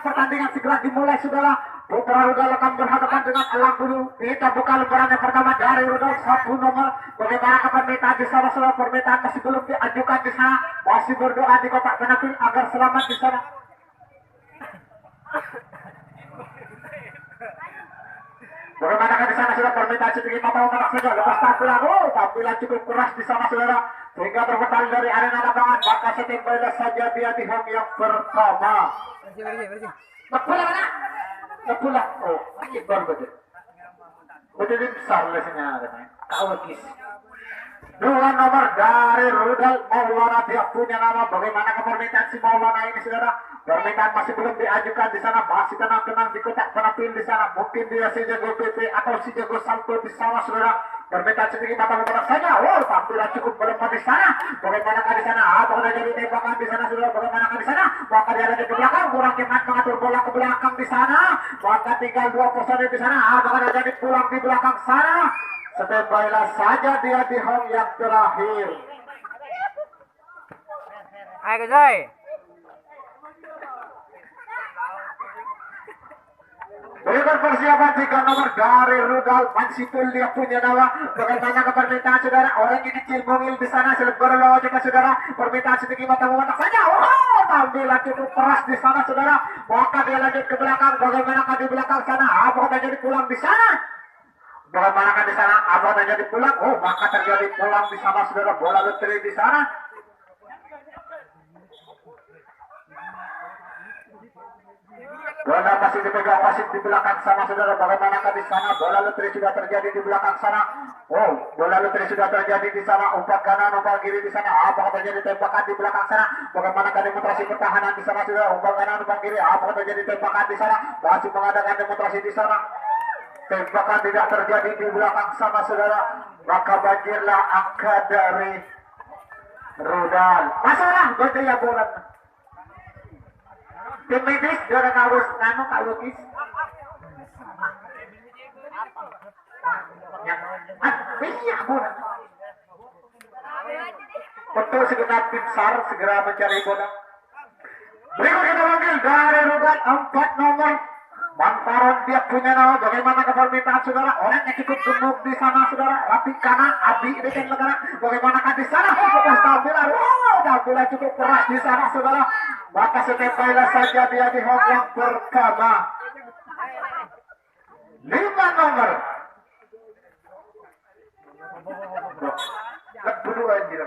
Pertandingan segera dimulai, saudara. Putra Rudal akan berhadapan dengan Elang Biru. Kita buka lembaran yang pertama dari Rudal 1 nomor. Bagaimana permintaan di sana, saudara? Permintaan masih belum diajukan di sana. Masih berdoa di kotak penalti agar selamat di sana. Bagaimana di sana, sudah permintaan setinggi mata otak saja. Lepas tampilan, tampilan cukup keras di sana, saudara. Sehingga terpental dari arena lapangan. Maka setting bola saja dia di home yang pertama. Bola mana? Bola. Oh, ini baru betul. Betul besar lesnya, kawakis. 2 nomor dari Rudal Maulana, dia punya nama. Bagaimana permintaan si Maulana ini, saudara? Permintaan masih belum diajukan di sana, masih tenang-tenang di kotak penalti di sana. Mungkin dia si jago PP atau si jago salto di sana, saudara. Permintaan sedikit mata memperang saja. Tampilan cukup melemah di sana. Bagaimana di sana? Apakah jadi tembakan di sana, saudara? Bagaimana di sana? Maka dia ada di belakang, kurang hemat mengatur bola ke belakang di sana. Maka tinggal 2 personil di sana. Apakah jadi pulang di belakang sana? Standby-lah saja dia di home yang terakhir. Ayo Joy. Berikut persiapan 3 nomor dari Rudal Mansipul, dia punya nama. Bagaimana permintaan, saudara? Orang ini kecil mungil di sana, selebar lawan juga, saudara. Permintaan sedikit mata memantak saja. Tampilan cukup keras di sana, saudara. Maka dia lanjut ke belakang. Bagaimana di belakang sana? Apakah jadi pulang di sana? Bagaimana di sana? Apakah terjadi pulang? Maka terjadi pulang di sana, saudara. Bola leteri di sana. Bola masih dipegang wasit di belakang sana, saudara. Bagaimana di sana? Bola leteri sudah terjadi di belakang sana. Bola leteri sudah terjadi di sana. Umpan kanan, umpan kiri di sana. Apakah terjadi tembakan di belakang sana? Bagaimana demonstrasi pertahanan di sana, saudara? Umpan kanan, umpan kiri. Apakah terjadi tembakan di sana? Masih mengadakan demonstrasi di sana. Tembakan tidak terjadi di belakang sana, saudara. Maka banjirlah angka dari Rudal. Masalah betul ya bola. Tim medis dia kawus nano kawukis. Iya bola. Betul segenap tim SAR segera mencari bola. Berikut kita panggil dari Rudal 4 nomor. Mantaron, dia punya nama. Bagaimana permintaan, saudara? Orang yang cukup gemuk di sana, saudara. Rapi kanan, Abi ini kan negara. Bagaimana di sana? Lepas tampilan, tampilan cukup keras di sana, saudara. Maka standby-lah saja dia di home yang pertama. 5 nomor. Berdua ini,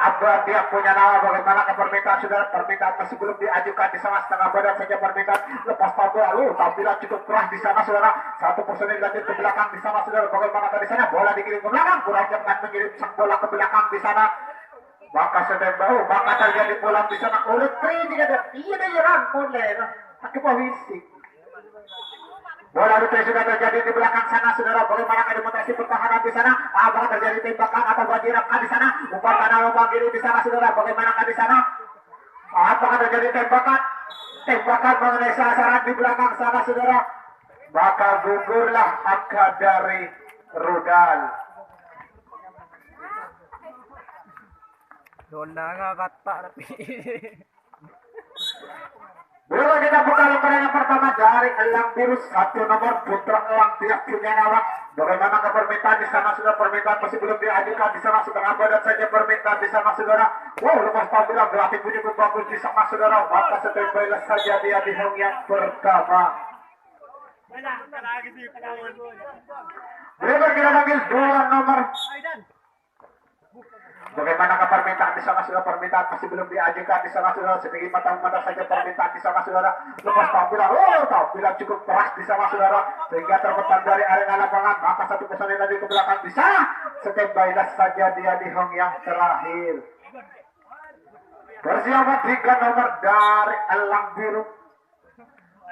Abah dia punya nama. Bagaimana permintaan, saudara? Permintaan masih belum diajukan di sana, setengah badan saja permintaan. Lepas tampilan, tampilan cukup keras di sana, saudara. 1 personil lanjut ke belakang di sana, saudara. Bagaimana di sana? Bola dikirim ke belakang, kurang cepat mengirim sang bola ke belakang di sana. Maka standby, maka terjadi pulang di sana. Oleh 3 tidak ada. Iya dia nyerang mulai. Akibat fisik. Bola rute sudah terjadi di belakang sana, saudara. Bagaimana demonstrasi pertahanan di sana? Apakah terjadi tembakan atau banjiran di sana? Umpan kanan, umpan kiri di sana, saudara. Bagaimana di sana? Apakah terjadi tembakan? Tembakan mengenai sasaran di belakang sana, saudara. Maka gugurlah angka dari Rudal. Dona nga kata tapi. Dulu kita buka lembaran yang pertama dari Elang Biru 1 nomor. Putra Elang, dia punya nama. Bagaimana permintaan di sana, sudah permintaan masih belum diajukan di sana, setengah badan saja permintaan di sana, saudara. Lepas tampilan berarti punya bagus di sana, saudara. Maka standby-lah saja dia di home yang pertama. Berikut kita panggil 2 nomor. Bagaimana permintaan di sana, saudara? Permintaan masih belum diajukan di sana, saudara. Sedikit mata saja permintaan di sana, saudara. Lepas tampilan, tampilan cukup keras di sana, saudara. Sehingga terpental dari arena lapangan. Maka 1 personil lagi ke belakang di sana. Standby-lah saja dia di home yang terakhir. Persiapan 3 nomor dari Elang Biru.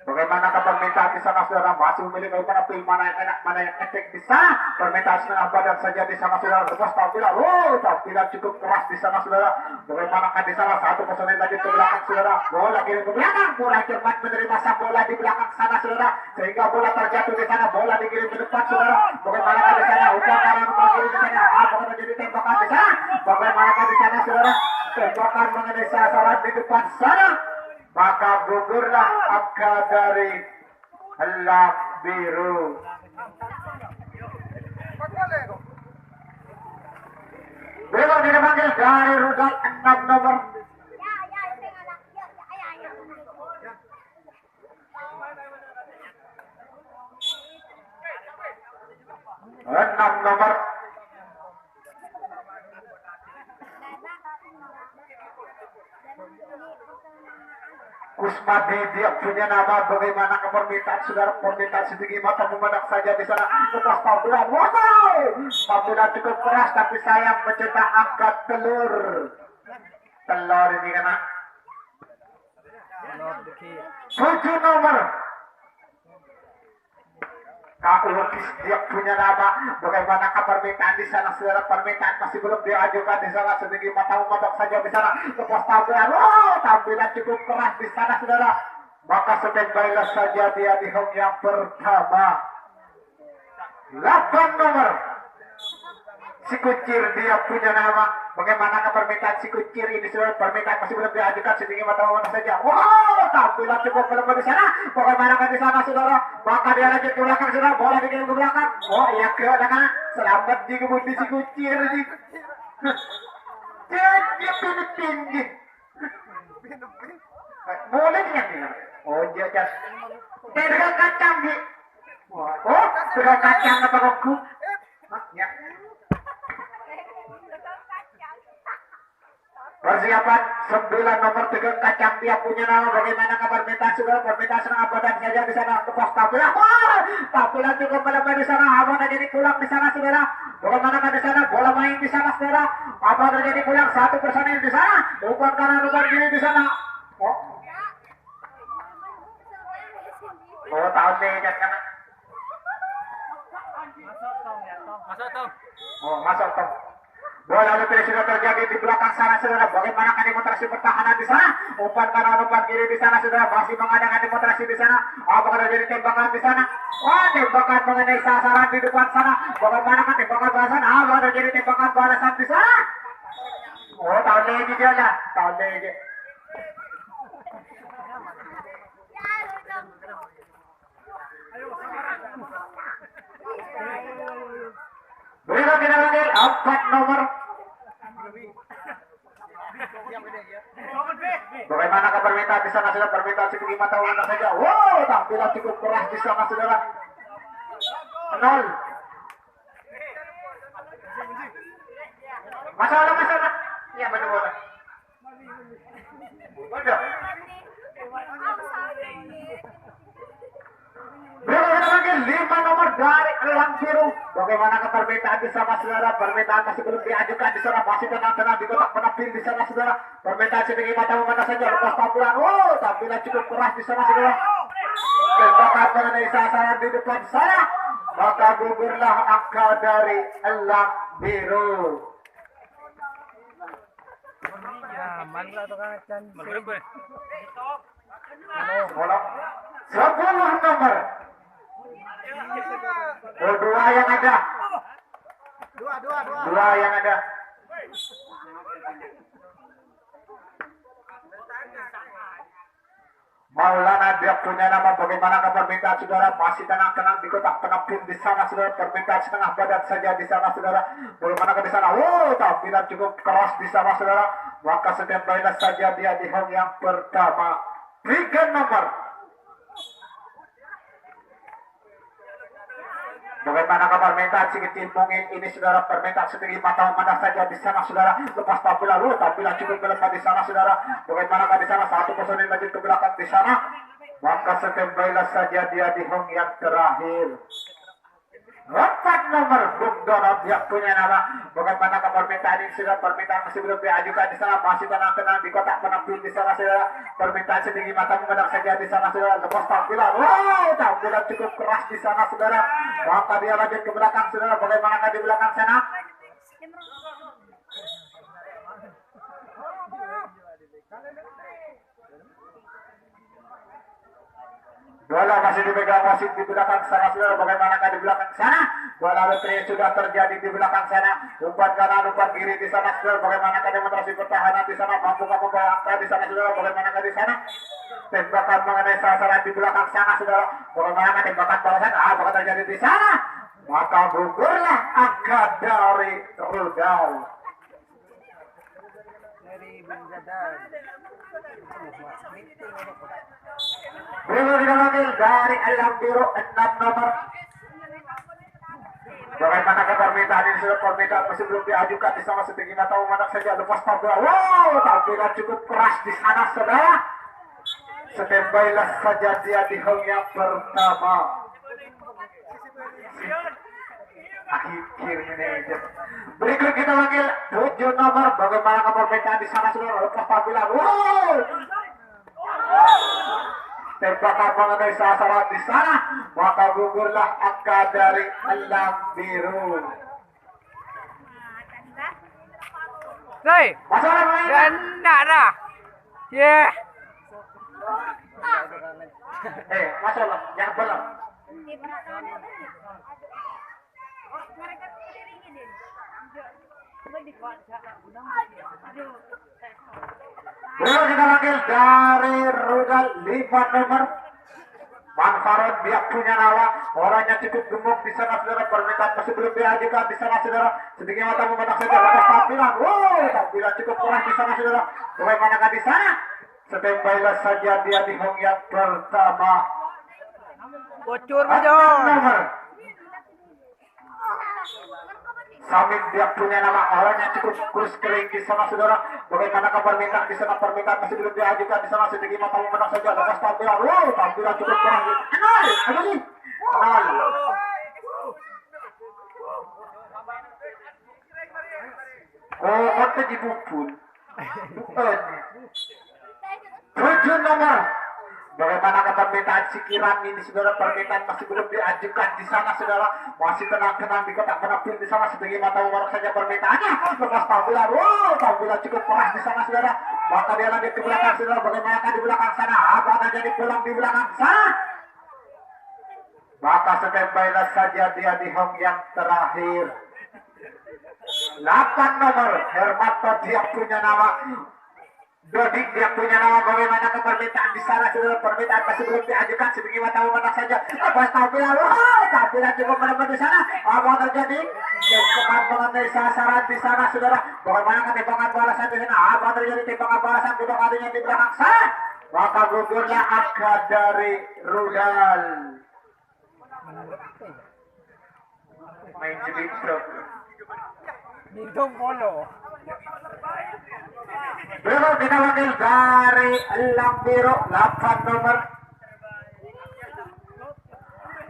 Bagaimana permintaan di sana, saudara? Masih memilih bagaimana pilih mana yang enak, mana yang efek di sana. Permintaan setengah badan saja di sana, saudara. Lepas tampilan, tampilan cukup keras di sana, saudara. Bagaimana di sana? 1 personil lagi ke belakang, saudara. Bola kirim ke belakang, kurang cermat menerima sang bola di belakang sana, saudara. Sehingga bola terjatuh di sana, bola dikirim ke depan, saudara. Bagaimana di sana? Umpan kanan, umpan kiri di sana. Apakah terjadi tembakan di sana? Bagaimana di sana, saudara? Tembakan mengenai sasaran di depan sana. Maka gugurlah angka dari Elang Biru. Belum dipanggil dari rudal 6 nomor. 6 nomor. Kusmadi dia punya nama, bagaimana permintaan saudara, permintaan setinggi mata memandang saja di sana. Lepas tampilan, wow, tampilan cukup keras tapi sayang mencetak angkat telur. Telur ini kena 7 nomor. Kak Lukis dia punya nama, bagaimana permintaan di sana saudara, permintaan masih belum diajukan di sana setinggi mata memandang saja di sana. Lepas tampilan, wow, tampilan cukup keras di sana saudara. Maka standby saja dia di home yang pertama. 8 nomor. Si Kucir dia punya nama, bagaimana permintaan si Kucir ini saudara, permintaan masih belum diajukan setinggi mata memandang saja. Wow, tampilan cukup melemah di sana. Bagaimana di sana saudara, maka dia lanjut ke belakang saudara, bola dikirim ke belakang. Oh iya ke dengan selamat di kebun di si Kucir ini. Dia tinggi. Boleh dengan dia. Oh dia just. Dengan kacang di. Oh dengan kacang apa aku? Ya. Persiapan 9 nomor 3 kacang dia punya nama, bagaimana permintaan saudara, permintaan serang abadan saja di sana lepas tampilan. Wah, tampilan cukup melemah di sana, abadan jadi pulang di sana saudara. Bagaimana di sana, bola main di sana saudara, abadan jadi pulang, satu personil di sana, umpan kanan umpan kiri di sana. Oh tahun ini kan masuk tong. Bola lalu sudah terjadi di belakang sana saudara. Bagaimana demonstrasi pertahanan di sana? Umpan kanan umpan kiri di sana saudara. Masih mengadakan demonstrasi di sana. Apakah terjadi tembakan di sana? Wah, tembakan mengenai sasaran di depan sana. Bagaimana tembakan balasan? Apakah terjadi tembakan balasan di sana? Oh, tahun ini dia lah. Tahun ini. Berikan kita lagi 4 nomor. Bagaimana permintaan di sana saudara, permintaan setinggi mata memandang saja. Wow, tampilan cukup keras di sana saudara. 0. Masalah. Iya benar bola. Udah. Bagaimana lagi 5 nomor dari Elang Biru. Bagaimana permintaan di sana saudara, permintaan masih belum diajukan di sana, masih tenang-tenang di kotak penampilan di sana saudara. Permintaan setinggi mata memandang saja lepas tampilan. Oh, tampilan cukup keras di sana saudara. Tembakan mengenai sasaran di depan sana. Maka gugurlah angka dari Elang Biru. Sepuluh nomor. Oh, dua yang ada. Dua yang ada. Maulana dia punya nama, bagaimana permintaan saudara, masih tenang-tenang di kotak penampilan di sana saudara, permintaan setengah badan saja di sana saudara. Bagaimana di sana? Oh, tampilan cukup keras di sana saudara. Maka setiap baiklah saja dia di home yang pertama. 3 nomor. Bagaimana permintaan si kecil mungkin ini saudara, permintaan setinggi mata memandang saja di sana saudara. Lepas tampilan, tampilan cukup melemah di sana saudara. Bagaimana di sana, satu personil lagi ke belakang di sana. Maka standby saja dia di home yang terakhir. 4 nomor Bung Donald yang punya nama. Bagaimana permintaan ini sudah, permintaan masih belum diajukan di sana, masih tenang-tenang di kotak penampilan di sana saudara. Permintaan setinggi mata memandang saja di sana saudara. Lepas tampilan, wow, tampilan cukup keras di sana saudara. Maka dia lanjut ke belakang saudara. Bagaimana di belakang sana? Bola masih dipegang wasit di belakang sana saudara. Bagaimana di belakang sana? Bola letri sudah terjadi di belakang sana. Umpan kanan, umpan kiri di sana saudara. Bagaimana demonstrasi pertahanan di sana? Mampu membawa angka di sana saudara. Bagaimana di sana? tembakan mengenai sasaran di belakang sana saudara. Bagaimana tembakan balasan? Bakal terjadi di sana. Maka gugurlah angka dari rudal. Dari Benjadar. Bulu dipanggil dari Alam Biru 6 nomor. Bagaimana permintaan ini sudah permintaan masih belum diajukan di sana setinggi mata memandang saja lepas tabla. Wow, tampilan cukup keras di sana saudara. Setembailah saja dia di home yang pertama. Akhir ini. Berikut kita panggil 7 nomor. Bagaimana permintaan di sana saudara lepas tampilan. Wow. Tembakan mengenai sasaran di sana, maka gugurlah angka dari Alam Biru. Zai, Masalah mengenai ganda dah. Yeah. masalah yang belum. Belum kita panggil dari rudal 5 nomor. Manfaat dia punya nawa, orangnya cukup gemuk di sana saudara. Permintaan masih belum diajukan di sana saudara. Sedikit mata memandang saja lepas tampilan. Wow, tampilan cukup keras di sana saudara. Bagaimana di sana? Setembailah saja dia di home yang pertama. Bocor 6 dong. nomor. Sambil dia punya nama, orangnya cukup kurus kering di sana saudara. Bagaimana permintaan di sana? Permintaan masih belum diajukan di sana. Sedikit mata memandang saja lepas tampilan. Wow, tampilan cukup keras. Apa sih? Otak dibupun. 7 nomor. Bagaimana permintaan sikiran ini saudara? Permintaan masih belum diajukan di sana saudara. Masih tenang-tenang di kotak penampilan di sana. Sedikit mata memandang saja permintaannya. Lepas tampilan. Wow, tampilan cukup keras di sana saudara. Maka dia lanjut ke belakang saudara. Bagaimana di belakang sana? Apakah jadi pulang di belakang sana? Maka setembailah saja dia di home yang terakhir. 8 nomor. Hermanto dia punya nama. Dodik dia punya nama. Bagaimana permintaan di sana saudara? Permintaan masih belum diajukan. Sedikit mata memandang saja. Lepas tampilan. Wow, tampilan cukup menemukan di sana. Apa terjadi? Tembakan mengenai sasaran di sana saudara. Bagaimana tembakan balasan di sana? Apa terjadi? Tembakan balasan kedua kalinya di belakang sana. Maka gugurlah angka dari rudal. Main jebit truk. Minum polo. Belum kita panggil dari Alam Biru 8 nomor.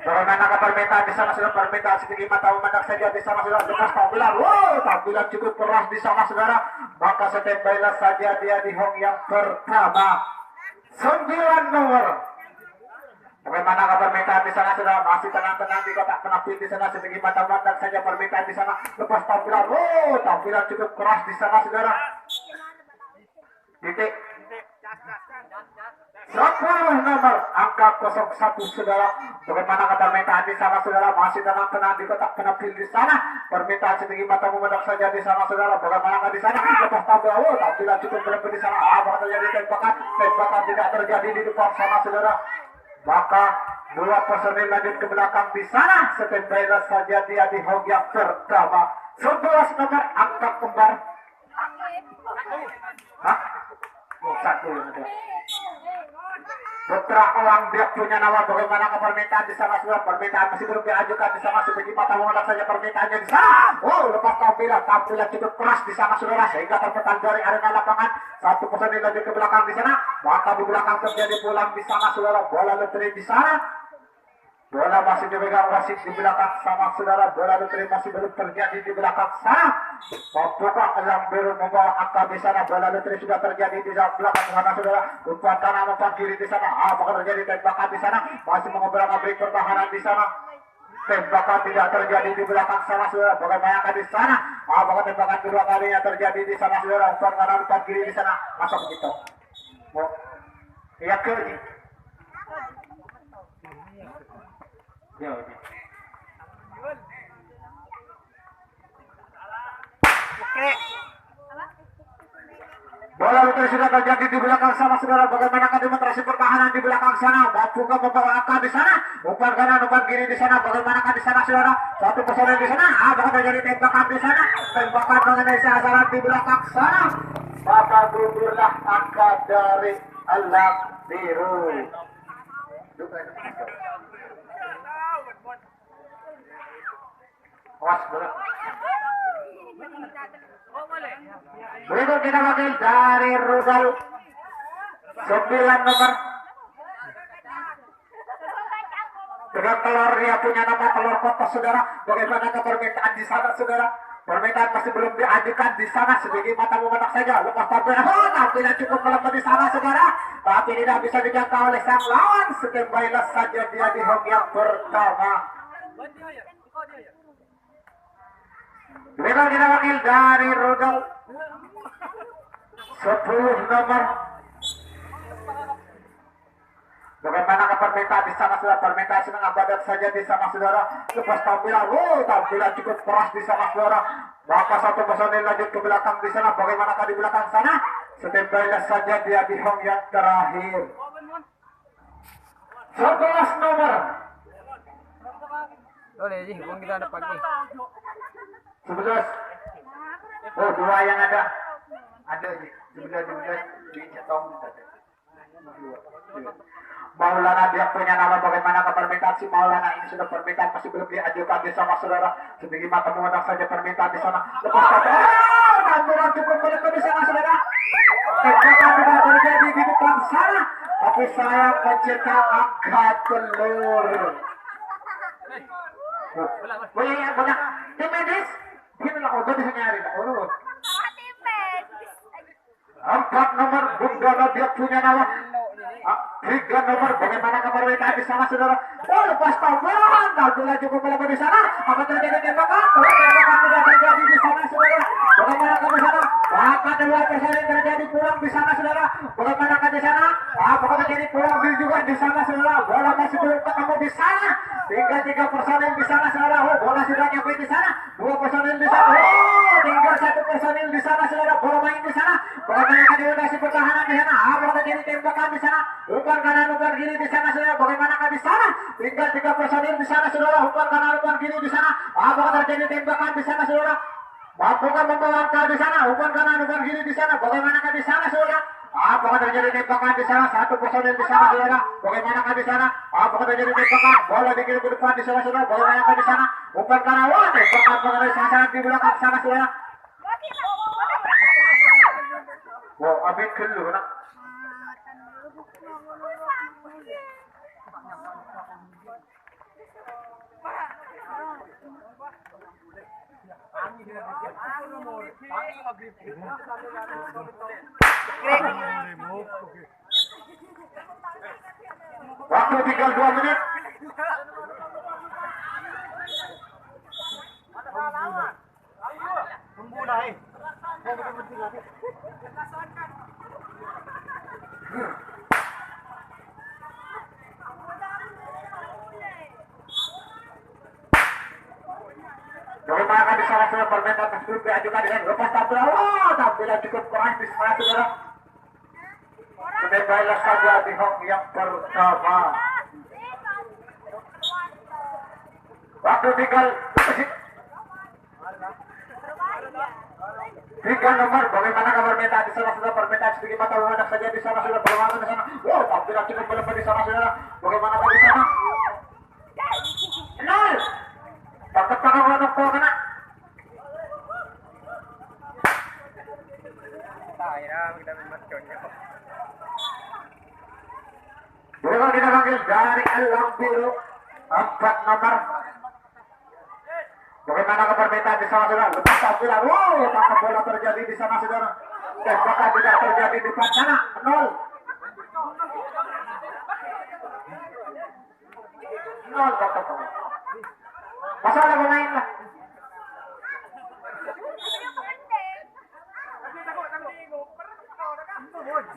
Bagaimana permintaan di sana sudah? Permintaan sedikit mata memandang saja di sana sudah. Lepas tampilan. Wow, tampilan cukup keras di sana saudara. Maka setembailah saja dia di home yang pertama. 9 nomor. Bagaimana permintaan di sana sudah? Masih tenang-tenang di kotak penampilan di sana. Sedikit mata memandang saja permintaan di sana. Lepas tampilan. Wow, tampilan cukup keras di sana saudara. Titik 10 nomor angka 01 saudara. Bagaimana permintaan di sana saudara? Masih tenang-tenang di kotak penampilan di sana. Permintaan sedikit mata memandang saja di sana saudara. Bagaimana di sana? Lepas tampilan. Oh, tampilan cukup berlebih di sana. Apa terjadi? Tembakan tidak terjadi di depan sana saudara. Maka 2 personil lanjut ke belakang di sana. Setembailah saja dia di home yang pertama. 11 nomor angka kembar. Hah? Satu yang ada. Putra Elang dia punya nama. Bagaimana permintaan di sana sudah? Permintaan masih belum diajukan di sana. Sedikit mata memandang saja permintaannya di sana. Oh, lepas tampilan cukup keras di sana saudara, sehingga terpekan dari arena lapangan. 1 personil lanjut ke belakang di sana. Maka di belakang terjadi pulang di sana saudara. Bola letri di sana. Bola masih dipegang wasit di belakang sama saudara. Bola letri masih belum terjadi di belakang sana. Membuka Alam Biru membawa angka di sana. Bola letri sudah terjadi di belakang sana saudara. Umpan kanan umpan kiri di sana. Apa terjadi? Tembakan di sana. Masih mengobrak-abrik pertahanan di sana. Tembakan tidak terjadi di belakang sana saudara. Bagaimana di sana? Apakah tembakan kedua kalinya terjadi di sana saudara? Umpan kanan umpan kiri di sana. Masuk begitu. Iya ke ini. Ya, Oke. Bola betul sudah terjadi di belakang sana saudara. Bagaimana demonstrasi pertahanan di belakang sana? Mampu membawa angka di sana. Umpan kanan, umpan kiri di sana. Bagaimana di sana saudara? Satu personel di sana. Apakah terjadi tembakan di sana? Tembakan mengenai sasaran di belakang sana. Maka gugurlah angka dari Alam Biru. Awas bola. Berikut kita panggil dari Rudal 9 nomor. Dengan telur dia punya nama telur kotak saudara. Bagaimana permintaan di sana saudara? Permintaan masih belum diajukan di sana sedikit mata memandang saja. Lepas tampilan cukup melemah di sana saudara. Tapi tidak bisa dijangkau oleh sang lawan. Setembailah saja dia di home yang pertama. Berikut kita panggil dari Rudal 10 nomor. Bagaimana permintaan di sana saudara? Permintaan senang abadat saja di sana saudara. Lepas tampilan cukup keras di sana saudara. Maka satu personil lanjut ke belakang di sana. Bagaimana di belakang sana? Setembailah saja dia di home yang terakhir. 11 nomor. Boleh sih, bukan kita ada pagi. 11. Oh, dua yang ada. Ada sih. 11 di Cetong. Maulana dia punya nama. Bagaimana permintaan si Maulana ini sudah permintaan masih belum diajukan di sana saudara. Sedikit mata memandang saja permintaan di sana. Lepas tampilan cukup melekat di sana saudara. Tembakan tidak terjadi di depan sana. Tapi saya mencetak angka telur. Boleh. Tim medis. Gini lah, udah bisa nyari. Urut. 4 nomor Bundono dia punya nama. 3 nomor. Bagaimana permintaan di sana saudara? Oh, lepas tampilan cukup melekat di sana. Apa terjadi tembakan? Tembakan tidak terjadi di sana saudara. Bagaimana di sana? Maka dua personil terjadi pulang di sana saudara. Bagaimana di sana? Apakah terjadi pulang juga di sana saudara? Bola masih belum ketemu di sana. Tinggal 3 personil di sana saudara. Oh, bola sudah nyampe di sana. 2 personil di sana. Oh, tinggal 1 personil di sana saudara. Bola main di sana. Bagaimana diorganisasi pertahanan di sana? Apakah terjadi tembakan di sana? Umpan kanan, umpan kiri di sana saudara. Bagaimana di sana? Tinggal 3 personil di sana saudara. Umpan kanan, umpan kiri di sana. Apakah terjadi tembakan di sana saudara? Mampukah membawa angka di sana? Umpan kanan, umpan kiri di sana. Bagaimana di sana saudara? Apakah terjadi tembakan di sana? 1 personil di sana saudara. Bagaimana di sana? Apakah terjadi tembakan? Bola dikirim ke depan di sana saudara. Bagaimana di sana? Umpan kanan, wah tembakan mengenai sasaran di belakang sana saudara. Wow, abis dulu nak. Waktu tinggal 2 menit. Tunggu dah. Bagaimana di sana saudara? Permintaan tersebut diajukan dengan lepas tampilan cukup keras di sana saudara. Setembailah saja di home yang pertama. Waktu tinggal 3 nomor. Bagaimana permintaan di sana saudara? Permintaan sedikit mata memandang saja di sana saudara. Bagaimana di sana? Oh, tampilan cukup melepas di sana saudara. Bagaimana di sana? 0. Takut-takut untuk kau kena. Berikut kita panggil dari Alam Biru 4 nomor. Bagaimana permintaan di sana saudara? Lepas tampilan. Wow, tangkap bola terjadi di sana saudara. Tembakan tidak terjadi di depan sana. 0. 0 kata kamu. Masalah pemain lah.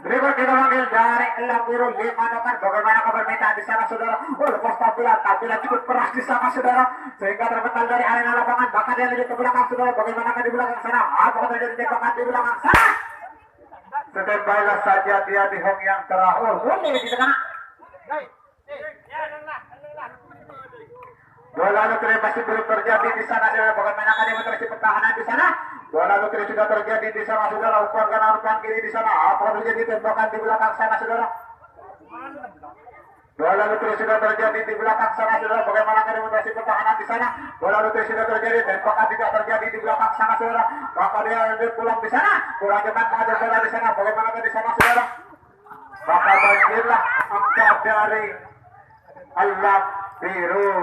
Berikut kita panggil dari Alam Biru 5 nomor. Bagaimana permintaan di sana saudara? Oh, lepas tampilan cukup keras di sana saudara. Sehingga terbental dari arena lapangan. Bahkan dia lanjut ke belakang saudara. Bagaimana di belakang sana? Apakah terjadi tembakan di belakang sana? Standby saja dia di home yang terakhir. Ini di tengah. Bola Nutri masih belum terjadi di sana. Bagaimana akan demonstrasi pertahanan di sana? Bola Nutri sudah terjadi di sana, saudara. Umpan kanan, umpan kiri di sana. Apa terjadi tembakan di belakang sana, saudara? Bola Nutri sudah terjadi di belakang sana, saudara. Bagaimana akan demonstrasi pertahanan di sana? Bola Nutri sudah terjadi, tembakan tidak terjadi di belakang sana, saudara. Maka dia pulang di sana. Kurang cepat mengajar bola di sana. Bagaimana di sana, saudara? Maka banjirlah angka dari Allah biru.